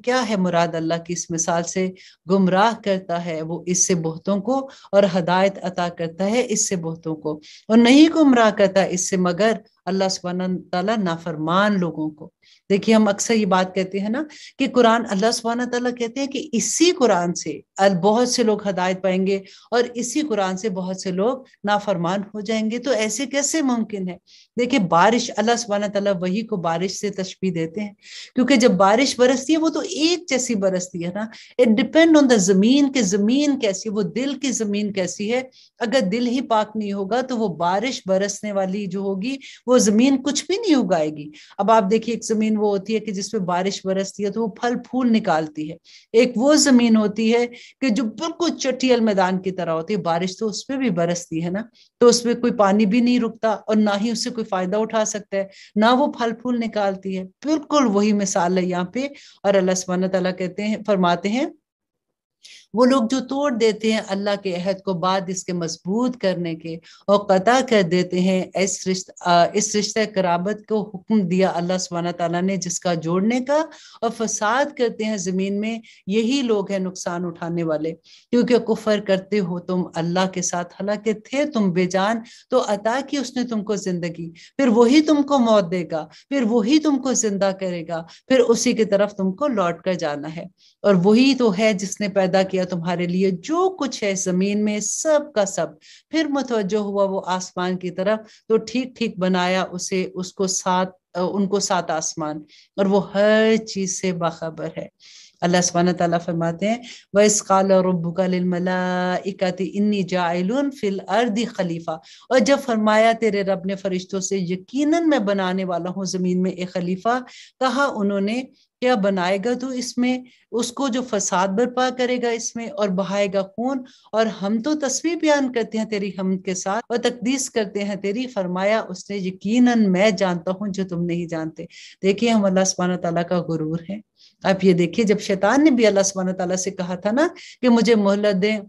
کیا ہے مراد اللہ کی اس مثال سے؟ گمراہ کرتا ہے وہ اس سے بہتوں کو، اور ہدایت عطا کرتا ہے اس سے بہتوں کو، اور نہیں گمراہ کرتا اس سے مگر اللہ سبحانہ تعالیٰ نافرمان لوگوں کو۔ دیکھیے ہم اکثر یہ بات کہتے ہیں نا کہ قرآن، اللہ سبحانہ تعالیٰ کہتے ہیں کہ اسی قرآن سے بہت سے لوگ ہدایت پائیں گے اور اسی قرآن سے بہت سے لوگ نافرمان ہو جائیں گے۔ تو ایسے کیسے ممکن ہے؟ دیکھیں بارش، اللہ سبحانہ تعالیٰ وہی کو بارش سے تشبیہ دیتے ہیں، کیونکہ جب بارش برستی ہے وہ تو ایک جیسی برستی ہے نا۔ اٹ ڈپینڈ آن دا زمین، کہ زمین کیسی، وہ دل کی زمین کیسی ہے۔ اگر دل ہی پاک نہیں ہوگا تو وہ بارش برسنے والی جو ہوگی وہ زمین کچھ بھی نہیں اگائے گی۔ اب آپ دیکھیے ایک زمین وہ ہوتی ہے کہ جس پہ بارش برستی ہے تو وہ پھل پھول نکالتی ہے، ایک وہ زمین ہوتی ہے کہ جو بالکل چٹیل میدان کی طرح ہوتی ہے، بارش تو اس پہ بھی برستی ہے نا، تو اس میں کوئی پانی بھی نہیں رکتا اور نہ ہی اس سے کوئی فائدہ اٹھا سکتا ہے، نہ وہ پھل پھول نکالتی ہے۔ بالکل وہی مثال ہے یہاں پہ، اور اللہ سبحانہ تعالیٰ کہتے ہیں، فرماتے ہیں وہ لوگ جو توڑ دیتے ہیں اللہ کے عہد کو بعد اس کے مضبوط کرنے کے، اور قطع کر دیتے ہیں اس رشتہ قرابت کو حکم دیا اللہ سبحانہ تعالیٰ نے جس کا جوڑنے کا، اور فساد کرتے ہیں زمین میں، یہی لوگ ہیں نقصان اٹھانے والے۔ کیونکہ کفر کرتے ہو تم اللہ کے ساتھ، حالانکہ تھے تم بے جان، تو عطا کی اس نے تم کو زندگی، پھر وہی تم کو موت دے گا، پھر وہی تم کو زندہ کرے گا، پھر اسی کی طرف تم کو لوٹ کر جانا ہے۔ اور وہی تو ہے جس نے پیدا کیا تمہارے لیے جو کچھ ہے زمین میں سب کا سب، پھر متوجہ ہوا وہ آسمان کی طرف تو ٹھیک ٹھیک بنایا اسے، اس کو ان کو سات آسمان، اور وہ ہر چیز سے باخبر ہے۔ اللہ سبحانہ تعالیٰ فرماتے ہیں وَإِذْ قَالَ رَبُّكَ لِلْمَلَائِكَةِ إِنِّي جَاعِلٌ فِي الْأَرْضِ خلیفہ، اور جب فرمایا تیرے رب نے فرشتوں سے یقیناً میں بنانے والا ہوں زمین میں ایک خلیفہ، کہا انہوں نے کیا بنائے گا تو اس میں، اس کو جو فساد برپا کرے گا اس میں اور بہائے گا خون، اور ہم تو تسبیح بیان کرتے ہیں تیری حمد کے ساتھ اور تقدیس کرتے ہیں تیری، فرمایا اس نے یقیناً میں جانتا ہوں جو تم نہیں جانتے۔ دیکھیے ہم اللہ سبحانہ تعالیٰ کا غرور ہے۔ آپ یہ دیکھیے جب شیطان نے بھی اللہ سبحانہ تعالیٰ سے کہا تھا نا کہ مجھے مہلت دیں،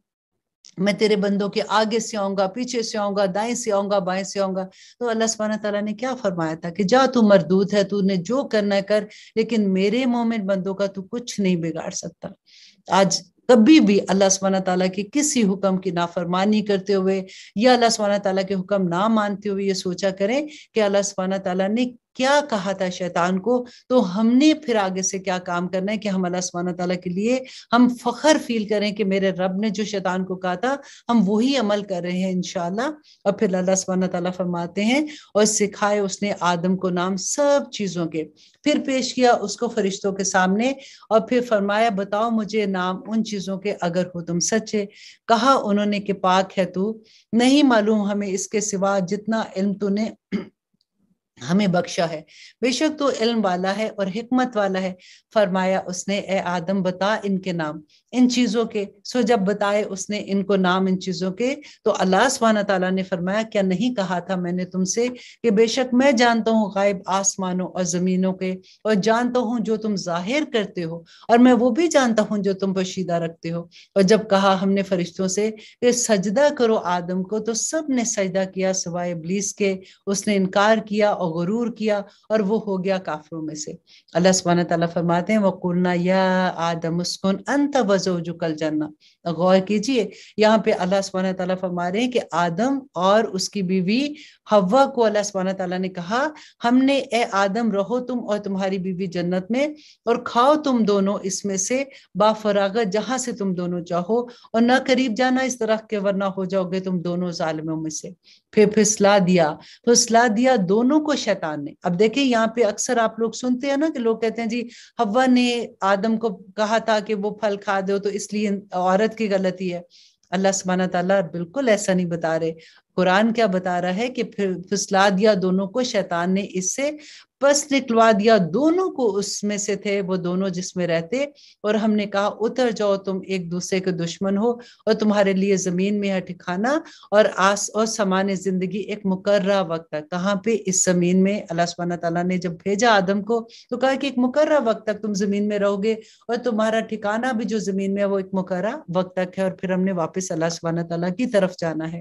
میں تیرے بندوں کے آگے سے آؤں گا، پیچھے سے آؤں گا، دائیں سے آؤں گا، بائیں سے آؤں گا، تو اللہ سبحانہ تعالیٰ نے کیا فرمایا تھا کہ جا تو مردود ہے، تو نے جو کرنا ہے کر، لیکن میرے مومن بندوں کا تو کچھ نہیں بگاڑ سکتا۔ آج کبھی بھی اللہ سبحانہ تعالیٰ کی کسی حکم کی نافرمانی کرتے ہوئے یا اللہ سبحانہ تعالیٰ کے حکم نہ مانتے ہوئے یہ سوچا کریں کہ اللہ سبحانہ تعالیٰ نے کیا کہا تھا شیطان کو، تو ہم نے پھر آگے سے کیا کام کرنا ہے کہ ہم اللہ سبحانہ تعالیٰ کے لیے ہم فخر فیل کریں کہ میرے رب نے جو شیطان کو کہا تھا ہم وہی عمل کر رہے ہیں انشاءاللہ۔ اور پھر اللہ سبحانہ تعالیٰ فرماتے ہیں اور سکھائے اس نے آدم کو نام سب چیزوں کے، پھر پیش کیا اس کو فرشتوں کے سامنے، اور پھر فرمایا بتاؤ مجھے نام ان چیزوں کے اگر ہو تم سچے۔ کہا انہوں نے کہ پاک ہے تو، نہیں معلوم ہمیں اس کے سوا جتنا علم تو نے ہمیں بخشا ہے، بے شک تو علم والا ہے اور حکمت والا ہے۔ فرمایا اس نے اے آدم بتا ان کے نام، ان چیزوں کے۔ سو جب بتائے اس نے ان کو نام ان چیزوں کے، تو اللہ سبحانہ تعالیٰ نے فرمایا کیا نہیں کہا تھا میں نے تم سے کہ بے شک میں جانتا ہوں غائب آسمانوں اور زمینوں کے، اور جانتا ہوں جو تم ظاہر کرتے ہو، اور میں وہ بھی جانتا ہوں جو تم پوشیدہ رکھتے ہو۔ اور جب کہا ہم نے فرشتوں سے کہ سجدہ کرو آدم کو، تو سب نے سجدہ کیا سوائے ابلیس کے، اس نے انکار کیا اور غرور کیا اور وہ ہو گیا کافروں میں سے۔ اللہ سبحانہ تعالیٰ فرماتے ہیں وَقُلْنَا يَا آدَمُ اسْكُنْ أَنْتَ وَزَوْجُكَ الْجَنَّةَ۔ غور کیجئے یہاں پہ اللہ سبحانہ تعالیٰ فرما رہے ہیں کہ آدم اور اس کی بیوی حوا کو اللہ سبحانہ تعالیٰ نے کہا ہم نے اے آدم رہو تم اور تمہاری بیوی جنت میں، اور کھاؤ تم دونوں اس میں سے با فراغت جہاں سے تم دونوں چاہو، اور نہ قریب جانا اس درخت کے ورنہ ہو جاؤ گے تم دونوں ظالموں میں سے۔ پھر پھسلا دیا دونوں کو شیطان نے۔ اب دیکھیں یہاں پہ اکثر آپ لوگ سنتے ہیں نا کہ لوگ کہتے ہیں جی حوا نے آدم کو کہا تھا کہ وہ پھل کھا دو تو اس لیے عورت کی غلطی ہے۔ اللہ سبحانہ تعالیٰ بالکل ایسا نہیں بتا رہے۔ قرآن کیا بتا رہا ہے کہ پھر پھسلا دیا دونوں کو شیطان نے اس سے، پس نکلوا دیا دونوں کو اس میں سے تھے وہ دونوں جس میں رہتے، اور ہم نے کہا اتر جاؤ تم ایک دوسرے کے دشمن ہو، اور تمہارے لیے زمین میں ہے ٹھکانہ اور سامان زندگی ایک مقررہ وقت تک۔ کہاں پہ؟ اس زمین میں اللہ سبحانہ تعالیٰ نے جب بھیجا آدم کو تو کہا کہ ایک مقررہ وقت تک تم زمین میں رہو گے، اور تمہارا ٹھکانہ بھی جو زمین میں ہے وہ ایک مقررہ وقت تک ہے، اور پھر ہم نے واپس اللہ سبحانہ تعالیٰ کی طرف جانا ہے۔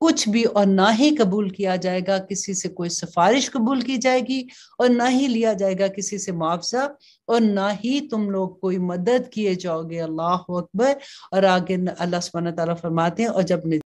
کچھ بھی، اور نہ ہی قبول کیا جائے گا، کسی سے کوئی سفارش قبول کی جائے گی، اور نہ ہی لیا جائے گا کسی سے معاوضہ، اور نہ ہی تم لوگ کوئی مدد کیے جاؤ گے۔ اللہ اکبر۔ اور آگے اللہ سبحانہ تعالیٰ فرماتے ہیں اور جب